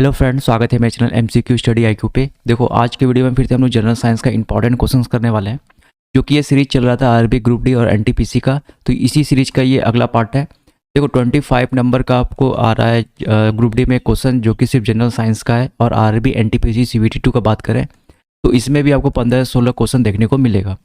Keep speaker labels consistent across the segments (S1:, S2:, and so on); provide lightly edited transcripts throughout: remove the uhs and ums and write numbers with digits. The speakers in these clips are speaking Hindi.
S1: हेलो फ्रेंड्स, स्वागत है मेरे चैनल एमसीक्यू स्टडी आईक्यू पे। देखो, आज के वीडियो में फिर से हम लोग जनरल साइंस का इंपॉर्टेंट क्वेश्चंस करने वाले हैं, जो कि ये सीरीज चल रहा था आरबी ग्रुप डी और एनटीपीसी का। तो इसी सीरीज का ये अगला पार्ट है। देखो, 25 नंबर का आपको आ रहा है ग्रुप डी में क्वेश्चन, जो कि सिर्फ जनरल साइंस का है। और आरबी एनटीपीसी सीवीटी 2 का बात करें तो इसमें भी आपको 15-16 क्वेश्चन देखने को मिलेगा।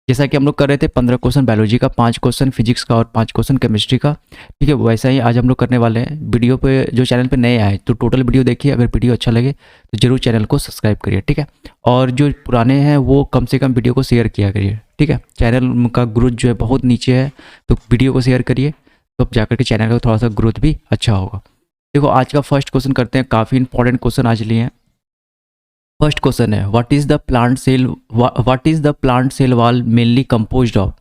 S1: जैसा कि हम लोग कर रहे थे, 15 क्वेश्चन बायोलॉजी का, 5 क्वेश्चन फिजिक्स का और 5 क्वेश्चन केमिस्ट्री का। ठीक है, वैसा ही आज हम लोग करने वाले हैं। वीडियो पे जो चैनल पे नए आए तो टोटल वीडियो देखिए, अगर वीडियो अच्छा लगे तो जरूर चैनल को सब्सक्राइब करिए। ठीक है, और जो पुराने हैं वो कम से कम वीडियो को शेयर किया करिए। ठीक है, चैनल का ग्रोथ जो है बहुत नीचे है, तो वीडियो को शेयर करिए, तो अब जाकर के चैनल का थोड़ा सा ग्रोथ भी अच्छा होगा। देखो, आज का फर्स्ट क्वेश्चन करते हैं। काफ़ी इंपॉर्टेंट क्वेश्चन आज लिए हैं। फर्स्ट क्वेश्चन है, what is the plant cell wall mainly composed of.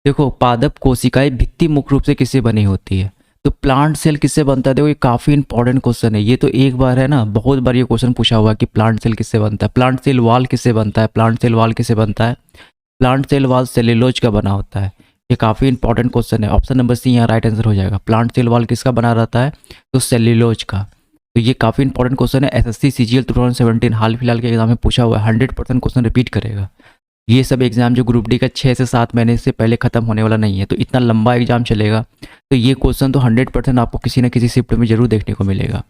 S1: देखो, पादप कोशिकाएं भित्ति मुख्य रूप से किससे बनी होती है, तो प्लांट सेल किससे बनता है। देखो, ये काफ़ी इंपॉर्टेंट क्वेश्चन है। ये तो एक बार है ना, बहुत बार ये क्वेश्चन पूछा हुआ है कि प्लांट सेल किससे बनता है, प्लांट सेल वॉल किससे बनता है, प्लांट सेल वॉल किससे बनता है। प्लांट सेल वॉल सेल्यूलोज का बना होता है। ये काफ़ी इंपॉर्टेंट क्वेश्चन है। ऑप्शन नंबर सी यहाँ राइट आंसर हो जाएगा। प्लांट सेल वॉल किसका बना रहता है, तो सेल्यूलोज का। तो ये काफ़ी इंपॉर्टेंट क्वेश्चन है। एसएससी सीजीएल 2017 हाल फिलहाल के एग्जाम में पूछा हुआ है। 100% क्वेश्चन रिपीट करेगा। ये सब एग्जाम जो ग्रुप डी का 6 से 7 महीने से पहले खत्म होने वाला नहीं है, तो इतना लंबा एग्जाम चलेगा। तो ये क्वेश्चन तो 100% आपको किसी न किसी शिफ्ट में जरूर देखने को मिलेगा।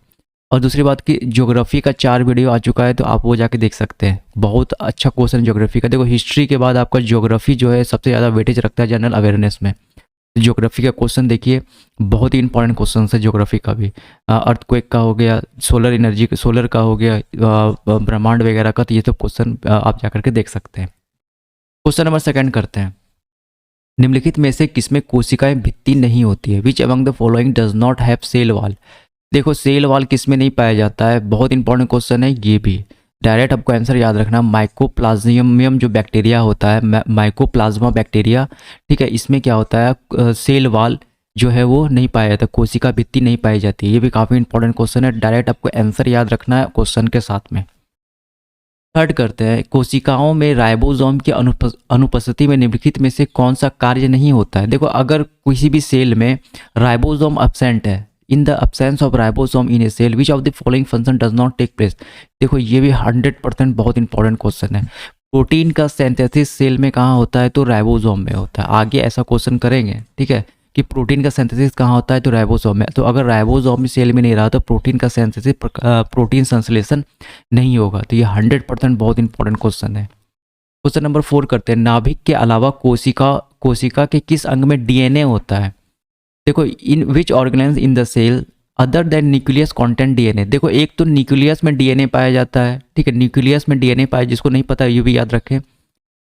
S1: और दूसरी बात कि ज्योग्राफी का 4 वीडियो आ चुका है, तो आप वो जाके देख सकते हैं। बहुत अच्छा क्वेश्चन ज्योग्राफी का। देखो, हिस्ट्री के बाद आपका ज्योग्राफी जो है सबसे ज़्यादा वेटेज रखता है जनरल अवेयरनेस में। ज्योग्राफी का क्वेश्चन देखिए, बहुत ही इंपॉर्टेंट क्वेश्चन है ज्योग्राफी का भी। अर्थक्वेक का हो गया, सोलर एनर्जी, सोलर का हो गया, ब्रह्मांड वगैरह का। तो ये सब क्वेश्चन आप जाकर के देख सकते हैं। क्वेश्चन नंबर सेकंड करते हैं। निम्नलिखित में से किसमें कोशिकाएं भित्ति नहीं होती है, which among the following does not have cell wall. देखो, सेल वॉल किसमें नहीं पाया जाता है, बहुत इंपॉर्टेंट क्वेश्चन है ये भी। डायरेक्ट आपको आंसर याद रखना, माइकोप्लाज्मियम जो बैक्टीरिया होता है, माइकोप्लाज्मा बैक्टीरिया। ठीक है, इसमें क्या होता है, सेल वॉल जो है वो नहीं पाया जाता, कोशिका भित्ति नहीं पाई जाती। ये भी काफ़ी इंपॉर्टेंट क्वेश्चन है। डायरेक्ट आपको आंसर याद रखना है क्वेश्चन के साथ में। थर्ड करते हैं, कोशिकाओं में राइबोसोम की अनुपस्थिति में निम्नलिखित में से कौन सा कार्य नहीं होता है। देखो, अगर किसी भी सेल में राइबोसोम अब्सेंट है, in the absence of ribosome in a cell which of the following function does not take place. देखो, ये भी 100% बहुत इंपॉर्टेंट क्वेश्चन है। प्रोटीन का सिंथेसिस सेल में कहाँ होता है, तो राइबोसोम में होता है। आगे ऐसा क्वेश्चन करेंगे, ठीक है, कि प्रोटीन का सिंथेसिस कहाँ होता है, तो राइबोसोम में। तो अगर राइबोसोम सेल में नहीं रहा तो प्रोटीन का सिंथेसिस, प्रोटीन संश्लेषण नहीं होगा। तो ये 100% बहुत इंपॉर्टेंट क्वेश्चन है। क्वेश्चन नंबर 4 करते हैं, नाभिक के अलावा कोशिका के किस अंग में डीएनए होता है। देखो, in which organelles in the cell other than nucleus content DNA. देखो, एक तो न्यूक्लियस में डीएनए पाया जाता है। ठीक है, न्यूक्लियस में डीएनए पाया, जिसको नहीं पता ये भी याद रखें।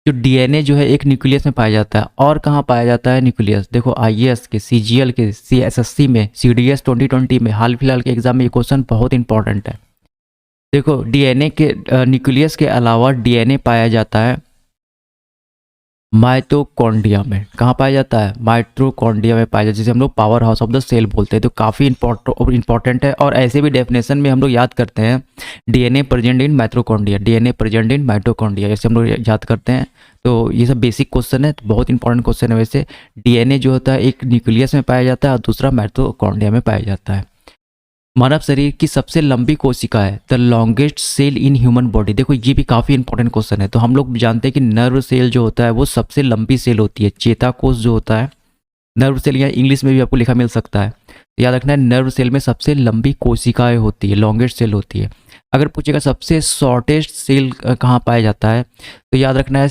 S1: जो डीएनए जो है एक न्यूक्लियस में पाया जाता है। और कहाँ पाया जाता है न्यूक्लियस, देखो आईएएस के, सीजीएल के, सीएसएससी में, सीडीएस 2020 में, हाल फिलहाल के एग्जाम में ये क्वेश्चन बहुत इंपॉर्टेंट है। देखो, डीएनए के न्यूक्लियस के अलावा डीएनए पाया जाता है माइटोकॉन्ड्रिया में। कहाँ पाया जाता है, माइटोकॉन्ड्रिया में पाया जाता है, जिसे हम लोग power house of the cell बोलते हैं। तो काफ़ी इंपॉर्टेंट है। और ऐसे भी डेफिनेशन में हम लोग याद करते हैं, DNA present in mitochondria, DNA present in mitochondria, जैसे हम लोग याद करते हैं। तो ये सब बेसिक क्वेश्चन है, तो बहुत इंपॉर्टेंट क्वेश्चन है। वैसे डीएनए जो होता है एक न्यूक्लियस में पाया जाता है और दूसरा माइटोकॉन्ड्रिया में पाया जाता है। मानव शरीर की सबसे लंबी कोशिका है, the longest cell in human body. देखो, ये भी काफ़ी इंपॉर्टेंट क्वेश्चन है। तो हम लोग जानते हैं कि नर्व सेल जो होता है वो सबसे लंबी सेल होती है। चेताकोष जो होता है, नर्व सेल, या इंग्लिश में भी आपको लिखा मिल सकता है। तो याद रखना है, नर्व सेल में सबसे लंबी कोशिकाएं होती है, लॉन्गेस्ट सेल होती है। अगर पूछेगा सबसे शॉर्टेस्ट सेल कहाँ पाया जाता है, तो याद रखना है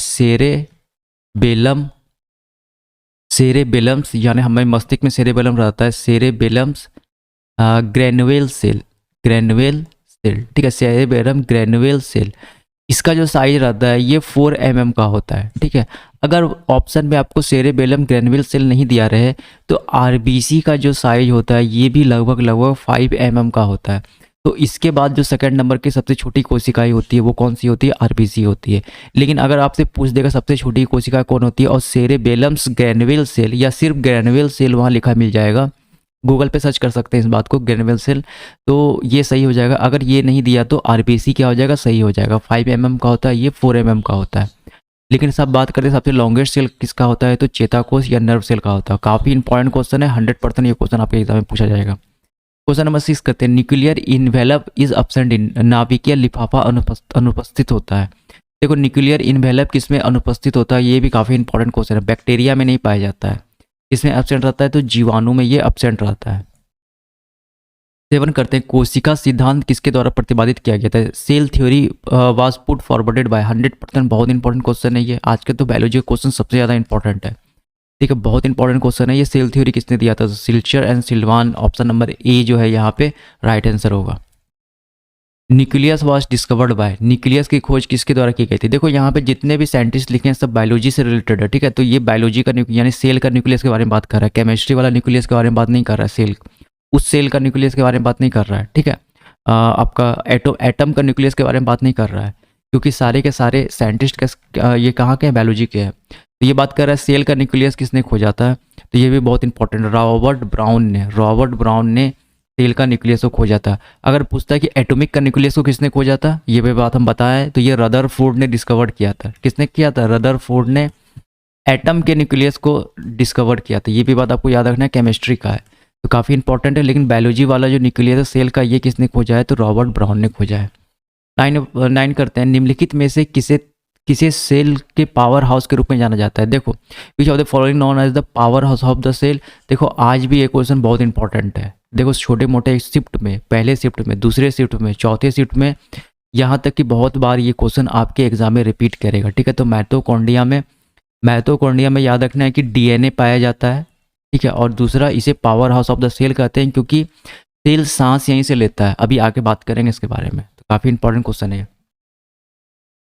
S1: सेरेबेलम्स, यानी हमारे मस्तिष्क में सेरेबेलम रहता है, सेरेबेलम्स ग्रेनुवेल सेल, ठीक है, सेरेबेलम ग्रेनुवेल सेल। इसका जो साइज रहता है ये 4 mm का होता है। ठीक है, अगर ऑप्शन में आपको सेरेबेलम ग्रेनुवेल सेल नहीं दिया रहे तो आरबीसी का जो साइज होता है ये भी लगभग 5 mm का होता है। तो इसके बाद जो सेकंड नंबर की सबसे छोटी कोशिकाएं होती है वो कौन सी होती है, आरबीसी होती है। लेकिन अगर आपसे पूछ देगा सबसे छोटी कोशिका कौन होती है, और सेरेबेलम्स ग्रेनुवेल सेल या सिर्फ ग्रेनुवेल सेल वहाँ लिखा मिल जाएगा। गूगल पे सर्च कर सकते हैं इस बात को, ग्रेनुवेल सेल, तो ये सही हो जाएगा। अगर ये नहीं दिया तो आरबीसी क्या हो जाएगा, सही हो जाएगा। 5 mm का होता है, ये 4 mm का होता है। लेकिन सब बात करते हैं सबसे लॉन्गेस्ट सेल किसका होता है, तो चेताकोष या नर्व सेल का होता है। काफ़ी इंपॉर्टेंट क्वेश्चन है, 100% ये क्वेश्चन आपके एग्जाम में पूछा जाएगा। क्वेश्चन नंबर 6 करते हैं, nuclear envelope is absent in, नाभिकीय लिफाफा अनुपस्थित होता है। देखो न्यूक्लियर इन्वेलप किस में अनुपस्थित होता है, ये भी काफ़ी इंपॉर्टेंट क्वेश्चन है। बैक्टीरिया में नहीं पाया जाता है, इसमें एब्सेंट रहता है, तो जीवाणु में ये एब्सेंट रहता है। 7 करते हैं, कोशिका सिद्धांत किसके द्वारा प्रतिपादित किया गया था। Cell theory was put forwarded by, 100% बहुत इंपॉर्टेंट क्वेश्चन है ये। आज के तो बायोलॉजी क्वेश्चन सबसे ज़्यादा इंपॉर्टेंट है, ठीक है, बहुत इंपॉर्टेंट क्वेश्चन है ये। सेल थ्योरी किसने दिया था, Silchar and Salwan. Option number A जो है यहाँ पे राइट आंसर होगा। Nucleus was discovered by, nucleus की खोज किसके द्वारा की गई थी। देखो यहाँ पे जितने भी साइंटिस्ट लिखे हैं सब बायोलॉजी से रिलेटेड है, ठीक है, तो ये बायोलॉजी का यानी सेल का न्यूक्लियस के बारे में बात कर रहा है। केमिस्ट्री वाला न्यूक्लियस के बारे में बात नहीं कर रहा है, सेल उस सेल का न्यूक्लियस के बारे में बात नहीं कर रहा है, ठीक है। आपका एटम का न्यूक्लियस के बारे में बात नहीं कर रहा है, क्योंकि सारे के सारे साइंटिस्ट ये कहाँ के हैं, बायोलॉजी के हैं। तो ये बात कर रहा है सेल का न्यूक्लियस किसने खोजा था, तो ये भी बहुत इंपॉर्टेंट, रॉबर्ट ब्राउन ने सेल का न्यूक्लियस को खोजा था। अगर पूछता है कि एटॉमिक का न्यूक्लियस को किसने खोजा था, ये भी बात हम बताएं, तो ये रदरफोर्ड ने डिस्कवर किया था। किसने किया था, रदरफोर्ड ने एटम के न्यूक्लियस को डिस्कवर किया था। ये भी बात आपको याद रखना है, केमिस्ट्री का है तो काफ़ी इंपॉर्टेंट है। लेकिन बायोलॉजी वाला जो न्यूक्लियस है सेल का, ये किसने खोजा है, तो रॉबर्ट ब्राउन ने खोजा है। 9 करते हैं, निम्नलिखित में से किसे सेल के पावर हाउस के रूप में जाना जाता है। देखो, which of the following known as the power house of the cell. देखो आज भी ये क्वेश्चन बहुत इंपॉर्टेंट है। देखो छोटे मोटे शिफ्ट में, पहले शिफ्ट में, दूसरे शिफ्ट में, चौथे शिफ्ट में, यहाँ तक कि बहुत बार ये क्वेश्चन आपके एग्जाम में रिपीट करेगा, ठीक है। तो माइटोकॉन्ड्रिया में याद रखना है कि डीएनए पाया जाता है, ठीक है। और दूसरा, इसे power house of the cell कहते हैं क्योंकि सेल सांस यहीं से लेता है। अभी आगे बात करेंगे इसके बारे में, तो काफ़ी इंपॉर्टेंट क्वेश्चन है।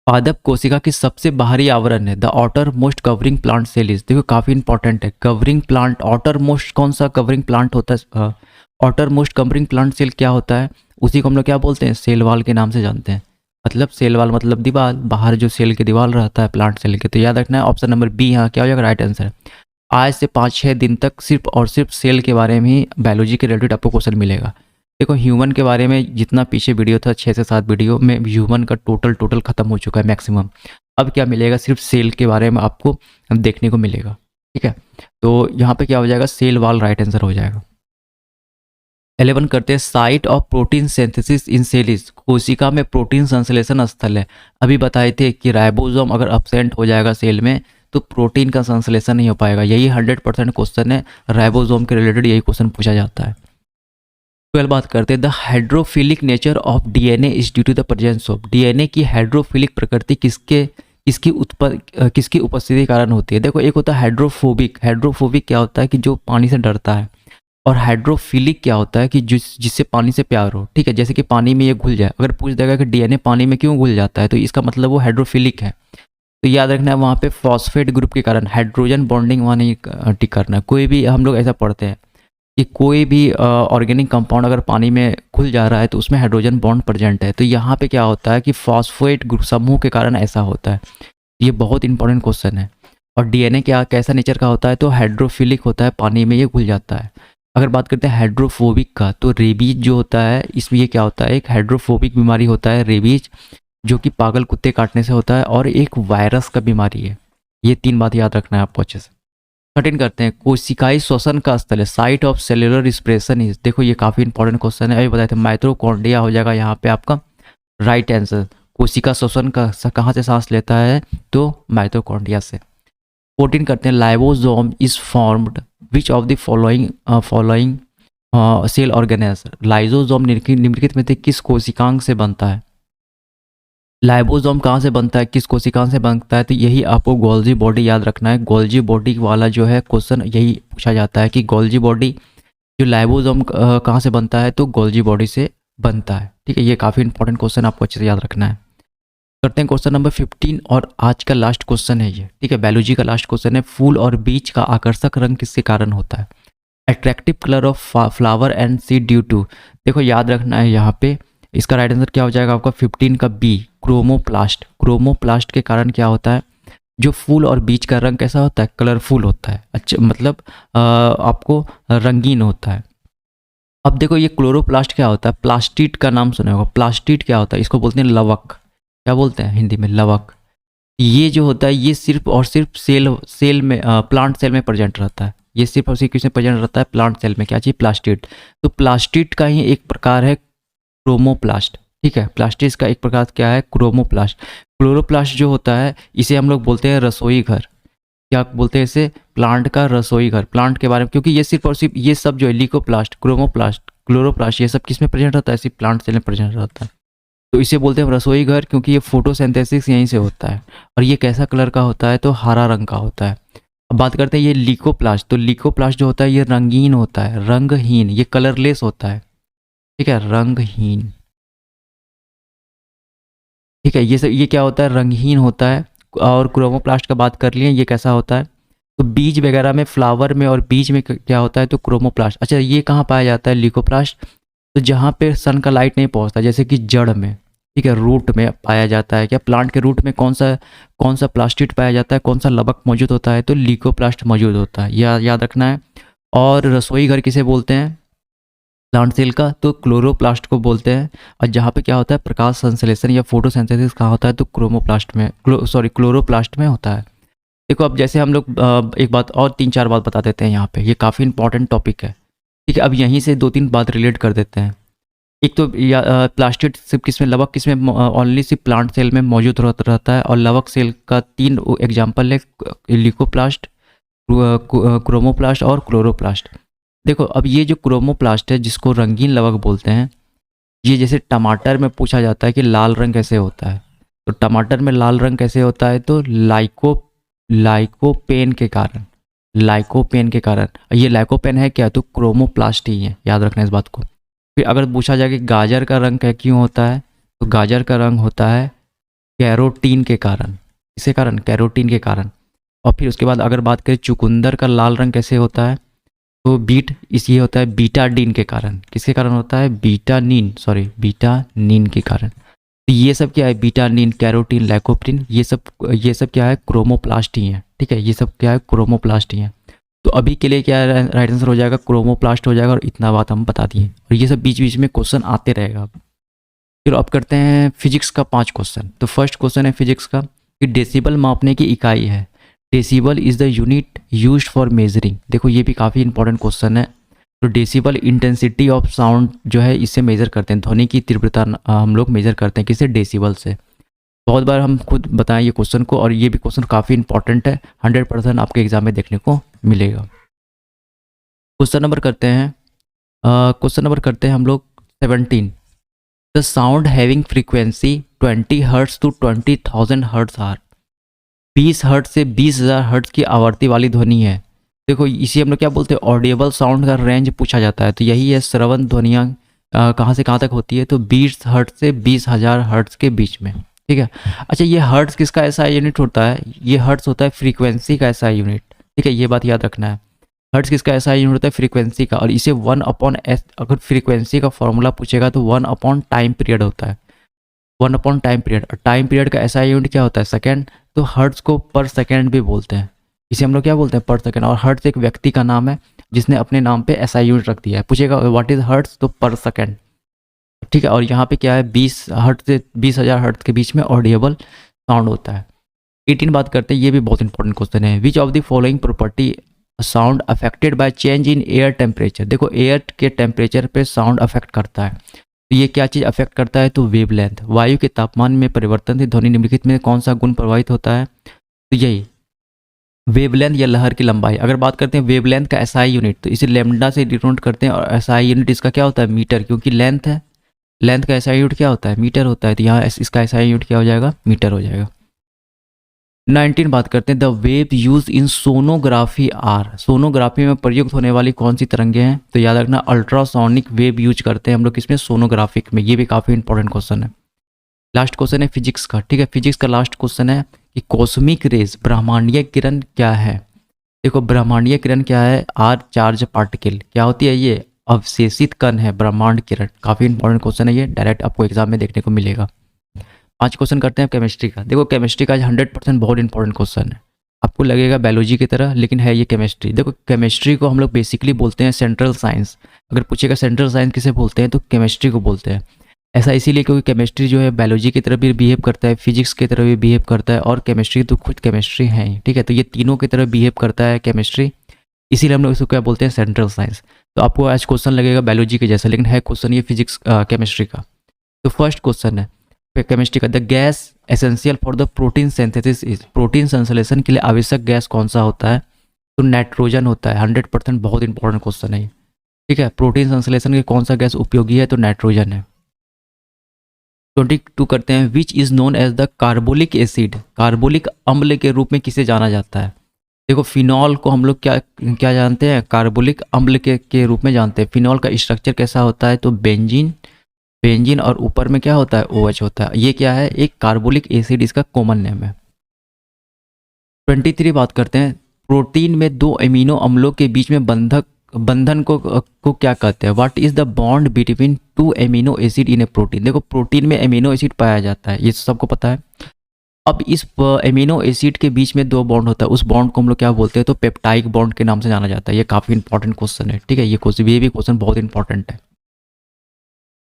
S1: पादप कोशिका की सबसे बाहरी आवरण है, the outer most covering plant cell is. देखो काफ़ी इंपॉर्टेंट है, कवरिंग प्लांट, आउटर मोस्ट कौन सा कवरिंग प्लांट होता है, outer most covering plant cell क्या होता है, उसी को हम लोग क्या बोलते हैं, सेल वाल के नाम से जानते हैं। मतलब सेल वाल मतलब दीवार, बाहर जो सेल की दीवार रहता है प्लांट सेल के। तो याद रखना है ऑप्शन नंबर बी यहाँ क्या हो जाएगा, राइट आंसर। आज से 5-6 दिन तक सिर्फ और सिर्फ सेल के बारे में ही बायोलॉजी के रिलेटेड आपको क्वेश्चन मिलेगा। देखो ह्यूमन के बारे में जितना पीछे वीडियो था 6 से 7 वीडियो में ह्यूमन का टोटल खत्म हो चुका है मैक्सिमम। अब क्या मिलेगा, सिर्फ सेल के बारे में आपको देखने को मिलेगा, ठीक है। तो यहाँ पे क्या हो जाएगा, सेल वाल राइट आंसर हो जाएगा। 11 करते हैं, site of protein synthesis in cell is. कोशिका में प्रोटीन संश्लेषण स्थल है। अभी बताए थे कि राइबोसोम अगर एब्सेंट हो जाएगा सेल में तो प्रोटीन का संश्लेषण नहीं हो पाएगा। यही 100% क्वेश्चन है, राइबोसोम के रिलेटेड यही क्वेश्चन पूछा जाता है। 12 बात करते हैं, the hydrophilic nature of DNA is due to the presence of. DNA की हाइड्रोफिलिक प्रकृति किसकी उपस्थिति के कारण होती है। देखो एक होता है हाइड्रोफोबिक। हाइड्रोफोबिक क्या होता है कि जो पानी से डरता है, और हाइड्रोफिलिक क्या होता है कि जिससे पानी से प्यार हो, ठीक है। जैसे कि पानी में ये घुल जाए, अगर पूछ देगा कि डीएनए पानी में क्यों घुल जाता है, तो इसका मतलब वो हाइड्रोफिलिक है। तो याद रखना है वहाँ पे फॉस्फेट ग्रुप के कारण, हाइड्रोजन बॉन्डिंग वहाँ नहीं टिक करना है। कोई भी हम लोग ऐसा पढ़ते हैं कि कोई भी ऑर्गेनिक कंपाउंड अगर पानी में घुल जा रहा है तो उसमें हाइड्रोजन बॉन्ड प्रेजेंट है। तो यहाँ पे क्या होता है कि फॉस्फेट ग्रुप समूह के कारण ऐसा होता है। ये बहुत इंपॉर्टेंट क्वेश्चन है। और डीएनए क्या कैसा नेचर का होता है, तो हाइड्रोफिलिक होता है, पानी में ये घुल जाता है। अगर बात करते हैं हाइड्रोफोबिक का, तो रेबीज जो होता है इसमें ये क्या होता है, एक हाइड्रोफोबिक बीमारी होता है रेबीज, जो कि पागल कुत्ते काटने से होता है, और एक वायरस का बीमारी है। ये 3 बात याद रखना है आपको अच्छे से। 13 करते हैं, कोशिकाई श्वसन का स्थल है, site of cellular respiration is. देखो ये काफ़ी इंपॉर्टेंट क्वेश्चन है, अभी बताए थे, माइटोकॉन्ड्रिया हो जाएगा यहाँ पे आपका राइट आंसर। कोशिका श्वसन का कहाँ से सांस लेता है, तो माइटोकॉन्ड्रिया से। 14 करते हैं, lysosome is formed which of the following cell organelles. Lysosome निम्नलिखित में से किस कोशिकांग से बनता है। लाइबोसोम कहाँ से बनता है, किस कोशिकांग से बनता है, तो यही आपको गोल्जी बॉडी याद रखना है। गोल्जी बॉडी वाला जो है क्वेश्चन यही पूछा जाता है कि गोल्जी बॉडी जो लाइबोसोम कहाँ से बनता है, तो गोल्जी बॉडी से बनता है, ठीक है। ये काफ़ी इंपॉर्टेंट क्वेश्चन आपको अच्छे से याद रखना है। करते हैं क्वेश्चन नंबर 15 और आज का लास्ट क्वेश्चन है ये, ठीक है। बायोलॉजी का लास्ट क्वेश्चन है, फूल और बीज का आकर्षक रंग किसके कारण होता है। Attractive colour of flower and seed due to. देखो याद रखना है यहाँ पे, इसका राइट आंसर क्या हो जाएगा आपका 15 का बी, क्रोमोप्लास्ट। क्रोमोप्लास्ट के कारण क्या होता है, जो फूल और बीज का रंग कैसा होता है, कलरफुल होता है, अच्छा मतलब आपको रंगीन होता है। अब देखो ये क्लोरोप्लास्ट क्या होता है, प्लास्टिड का नाम सुना होगा। प्लास्टिड क्या होता है, इसको बोलते हैं लवक। क्या बोलते हैं हिंदी में, लवक। ये जो होता है ये सिर्फ और सिर्फ सेल में प्लांट सेल में प्रेजेंट रहता है। ये सिर्फ और सिर्फ किसमें प्रेजेंट रहता है, प्लांट सेल में। क्या चीज़, प्लास्टिड। तो प्लास्टिड का ही एक प्रकार है क्रोमोप्लास्ट, ठीक है। प्लास्टिड का एक प्रकार क्या है, क्रोमोप्लास्ट। क्लोरोप्लास्ट जो होता है इसे हम लोग बोलते हैं रसोई घर। क्या बोलते हैं इसे, प्लांट का रसोई घर। प्लांट के बारे में, क्योंकि ये सिर्फ और सिर्फ ये सब जो है लिकोप्लास्ट, क्रोमोप्लास्ट, क्लोरोप्लास्ट, ये सब किस में प्रेजेंट रहता है, सिर्फ प्लांट सेल में प्रेजेंट रहता है। तो इसे बोलते हैं रसोई घर, क्योंकि ये फोटोसिंथेसिस यहीं से होता है। और ये कैसा कलर का होता है, तो हरा रंग का होता है। अब बात करते हैं ये लिकोप्लास्ट। तो लिकोप्लास्ट जो होता है ये रंगीन होता है, रंगहीन, ये कलरलेस होता है, ठीक है, रंगहीन, ठीक है। ये सब ये क्या होता है, रंगहीन होता है। और क्रोमोप्लास्ट का बात कर लिए, ये कैसा होता है, तो बीज वगैरह में, फ्लावर में और बीज में क्या होता है, तो क्रोमोप्लास्ट। अच्छा, ये कहाँ पाया जाता है लिकोप्लास्ट, तो जहाँ पे सन का लाइट नहीं पहुँचता, जैसे कि जड़ में, ठीक है, रूट में पाया जाता है। क्या प्लांट के रूट में कौन सा प्लास्टिड पाया जाता है, कौन सा लवक मौजूद होता है, तो लिकोप्लास्ट मौजूद होता है, याद रखना है। और रसोई घर किसे बोलते हैं, प्लांट सेल का, तो क्लोरोप्लास्ट को बोलते हैं। और जहाँ पे क्या होता है, प्रकाश संश्लेषण या फोटोसिंथेसिस कहाँ होता है, तो क्रोमोप्लास्ट में, क्लोरोप्लास्ट में होता है। देखो अब जैसे हम लोग एक बात और 3-4 बात बता देते हैं यहाँ पे, ये काफ़ी इंपॉर्टेंट टॉपिक है, ठीक है। अब यहीं से 2-3 बात रिलेट कर देते हैं। एक तो प्लास्टिड सिर्फ किसमें, लवक किसमें, ओनली सिर्फ प्लांट सेल में मौजूद रहता है। और लवक सेल का 3 एग्जाम्पल है, लिकोप्लास्ट, क्रोमोप्लास्ट और क्लोरोप्लास्ट। देखो अब ये जो क्रोमोप्लास्ट है, जिसको रंगीन लवक बोलते हैं, ये जैसे टमाटर में पूछा जाता है कि लाल रंग कैसे होता है, तो टमाटर में लाल रंग कैसे होता है, तो लाइकोपेन के कारण, लाइकोपेन के कारण। ये लाइकोपेन है क्या, तो क्रोमोप्लास्ट ही है, याद रखना इस बात को। फिर अगर पूछा जाए कि गाजर का रंग क्या क्यों होता है, तो गाजर का रंग होता है कैरोटीन के कारण। किसके कारण, कैरोटीन के कारण। और फिर उसके बाद अगर बात करें चुकंदर का लाल रंग कैसे होता है, तो ये होता है बीटाडीन के कारण। किसके कारण होता है, बीटानीन के कारण। तो ये सब क्या है, बीटानीन, कैरोटीन, लाइकोप्रीन, ये सब क्या है, क्रोमोप्लास्ट ही है, ठीक है। ये सब क्या है, क्रोमोप्लास्ट ही है। तो अभी के लिए क्या राइट आंसर हो जाएगा, क्रोमोप्लास्ट हो जाएगा। और इतना बात हम बता दिए, और ये सब बीच बीच में क्वेश्चन आते रहेगा। फिर अब करते हैं फिजिक्स का 5 क्वेश्चन। तो फर्स्ट क्वेश्चन है फिजिक्स का कि डेसिबल मापने की इकाई है। Decibel is the unit used for measuring. देखो ये भी काफ़ी इंपॉर्टेंट क्वेश्चन है। तो डेसिबल इंटेंसिटी ऑफ साउंड जो है, इससे मेजर करते हैं, ध्वनि की तीव्रता हम लोग मेजर करते हैं, किससे, डेसिबल से। बहुत बार हम खुद बताएं ये क्वेश्चन को, और ये भी क्वेश्चन काफ़ी इंपॉर्टेंट है, 100% आपके एग्जाम में देखने को मिलेगा। क्वेश्चन नंबर करते हैं हम लोग 17। The sound having frequency 20 hertz to 20,000 hertz are. 20 hertz से 20,000 हर्ट्ज की आवर्ती वाली ध्वनि है। देखो इसी हम लोग क्या बोलते हैं, ऑडिएबल साउंड का रेंज पूछा जाता है। तो यही है, श्रवण ध्वनियाँ कहाँ से कहाँ तक होती है, तो 20 हर्ट्ज से 20,000 हर्ट्ज के बीच में, ठीक है। अच्छा, ये हर्ट्ज किसका ऐसा यूनिट होता है, ये हर्ट्ज होता है फ्रीक्वेंसी का ऐसा यूनिट, ठीक है, ये बात याद रखना है। हर्ट्ज किसका ऐसा यूनिट होता है, फ्रीक्वेंसी का। और इसे 1/s, अगर फ्रीक्वेंसी का फॉर्मूला पूछेगा तो 1/ टाइम पीरियड होता है, 1/ टाइम पीरियड। और टाइम पीरियड का ऐसा यूनिट क्या होता है, सेकेंड। तो हर्ट्ज को पर सेकेंड भी बोलते हैं, इसे हम लोग क्या बोलते हैं, पर सेकेंड। और हर्ट्ज एक व्यक्ति का नाम है जिसने अपने नाम पे ऐसा यूनिट रख दिया है। पूछेगा व्हाट इज हर्ट्ज, तो पर सेकेंड, ठीक है। और यहाँ पे क्या है, 20 हर्ट्ज से 20,000 हर्ट्ज के बीच में ऑडिएबल साउंड होता है। 18 बात करते हैं, ये भी बहुत इंपॉर्टेंट क्वेश्चन है। विच of the following property sound affected by change in air temperature. देखो एयर के टेम्परेचर पे साउंड अफेक्ट करता है, तो ये क्या चीज़ अफेक्ट करता है, तो वेवलेंथ। वायु के तापमान में परिवर्तन से ध्वनि निम्नलिखित में कौन सा गुण प्रभावित होता है, तो यही वेवलेंथ या लहर की लंबाई। अगर बात करते हैं वेवलेंथ का एसआई यूनिट, तो इसे लैम्डा से डिनोट करते हैं। और एसआई यूनिट इसका क्या होता है, मीटर, क्योंकि लेंथ है, लेंथ का एसआई यूनिट क्या होता है, मीटर होता है। तो यहाँ इसका एसआई यूनिट क्या हो जाएगा, मीटर हो जाएगा। 19 बात करते हैं, the wave use in sonography are. Sonography में प्रयुक्त होने वाली कौन सी तरंगें हैं, तो याद रखना अल्ट्रासोनिक वेव यूज करते हैं हम लोग किसमें, सोनोग्राफिक में। ये भी काफ़ी इंपॉर्टेंट क्वेश्चन है। लास्ट क्वेश्चन है फिजिक्स का, ठीक है। फिजिक्स का लास्ट क्वेश्चन है कि कॉस्मिक रेज, ब्रह्मांडीय किरण क्या है। देखो ब्रह्मांडीय किरण क्या है, आर चार्ज पार्टिकल। क्या होती है, ये अवशेषित कण है ब्रह्मांड किरण। काफ़ी इंपॉर्टेंट क्वेश्चन है ये, डायरेक्ट आपको एग्जाम में देखने को मिलेगा। 5 क्वेश्चन करते हैं केमिस्ट्री का। देखो केमिस्ट्री का 100% बहुत इंपॉर्टेंट क्वेश्चन है। आपको लगेगा बायोलॉजी की तरह, लेकिन है ये केमिस्ट्री। देखो केमिस्ट्री को हम लोग बेसिकली बोलते हैं सेंट्रल साइंस। अगर पूछेगा सेंट्रल साइंस किसे बोलते हैं, तो केमिस्ट्री को बोलते हैं। ऐसा इसीलिए क्योंकि केमिस्ट्री जो है बायोलॉजी की तरह भी बिहेव करता है, फिजिक्स की तरह भी बिहेव करता है, और केमिस्ट्री तो खुद केमिस्ट्री है ही, ठीक है। तो ये तीनों की तरह बिहेव करता है केमिस्ट्री। इसीलिए हम लोग इसको क्या बोलते हैं, सेंट्रल साइंस। तो आपको आज क्वेश्चन लगेगा बायोलॉजी के जैसा, लेकिन है क्वेश्चन ये फिजिक्स केमिस्ट्री का। तो फर्स्ट क्वेश्चन है केमिस्ट्री का, the gas essential for the protein synthesis is, protein संश्लेषण के लिए आवश्यक गैस कौन सा होता है? तो नाइट्रोजन होता है। 100% बहुत इंपॉर्टेंट क्वेश्चन है ये, ठीक है। प्रोटीन संश्लेषण के कौन सा गैस उपयोगी है? तो नाइट्रोजन है। 22 करते हैं, which is known as the carbolic acid, carbolic अम्ल के रूप में किसे जाना जाता है? देखो फिनॉल को हम लोग क्या क्या जानते हैं, कार्बोलिक अम्ल के रूप में जानते हैं। फिनॉल का स्ट्रक्चर कैसा होता है? तो बेंजीन, बेंजीन और ऊपर में क्या होता है, OH होता है। ये क्या है, एक कार्बोलिक एसिड, इसका कॉमन नेम है। 23 बात करते हैं, प्रोटीन में दो अमीनो अम्लों के बीच में बंधन को क्या कहते हैं? What is the bond between two amino acid in A protein? देखो प्रोटीन में अमीनो एसिड पाया जाता है, ये सबको पता है। अब इस अमीनो एसिड के बीच में दो बॉन्ड होता है, उस बॉन्ड को हम लोग क्या बोलते हैं? तो पेप्टाइक बॉन्ड के नाम से जाना जाता है। ये काफ़ी इंपॉर्टेंट क्वेश्चन है, ठीक है। ये भी क्वेश्चन बहुत इंपॉर्टेंट है।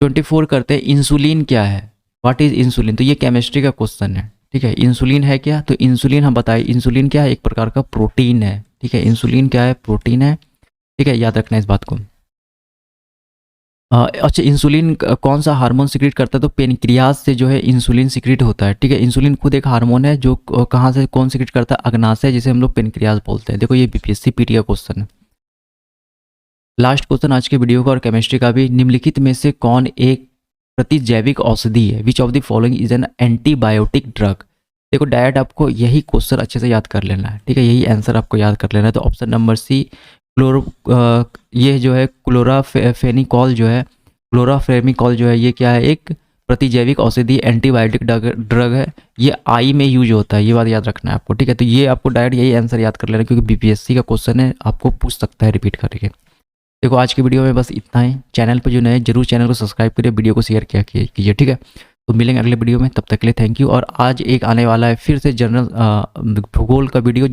S1: 24 करते हैं, इंसुलिन क्या है? What is insulin? तो ये केमिस्ट्री का क्वेश्चन है, ठीक है। इंसुलिन है क्या? तो इंसुलिन हम बताए, इंसुलिन क्या है? एक प्रकार का प्रोटीन है, ठीक है। इंसुलिन क्या है? प्रोटीन है, ठीक है। याद रखना इस बात को। अच्छा, इंसुलिन कौन सा हार्मोन सिक्रीट करता है? तो पेनक्रियाज से जो है इंसुलिन सिक्रीट होता है, ठीक है। इंसुलिन खुद एक हार्मोन है जो कहाँ से कौन सिक्रीट करता है? अग्नाशय, जिसे हम लोग पेनक्रियाज बोलते हैं। देखो ये BPSC PT का क्वेश्चन है। लास्ट क्वेश्चन आज के वीडियो का और केमिस्ट्री का भी, निम्नलिखित में से कौन एक प्रतिजैविक औषधि है? विच of the following is an antibiotic drug? देखो डायरेक्ट आपको यही क्वेश्चन अच्छे से याद कर लेना है, ठीक है। यही आंसर आपको याद कर लेना है। तो ऑप्शन नंबर सी, ये जो है क्लोराफेनिकॉल जो है, क्लोराफेनिकॉल जो है, ये क्या है? एक प्रतिजैविक औषधि एंटीबायोटिक ड्रग है। ये आई में यूज होता है, ये बात याद रखना है आपको, ठीक है। तो ये आपको डायरेक्ट यही आंसर याद कर लेना है, क्योंकि BPSC का क्वेश्चन है, आपको पूछ सकता है रिपीट करके। देखो आज के वीडियो में बस इतना ही। चैनल पर जो नए, जरूर चैनल को सब्सक्राइब करिए, वीडियो को शेयर किया कीजिए, ठीक है। तो मिलेंगे अगले वीडियो में, तब तक के लिए थैंक यू। और आज एक आने वाला है फिर से जनरल भूगोल का वीडियो।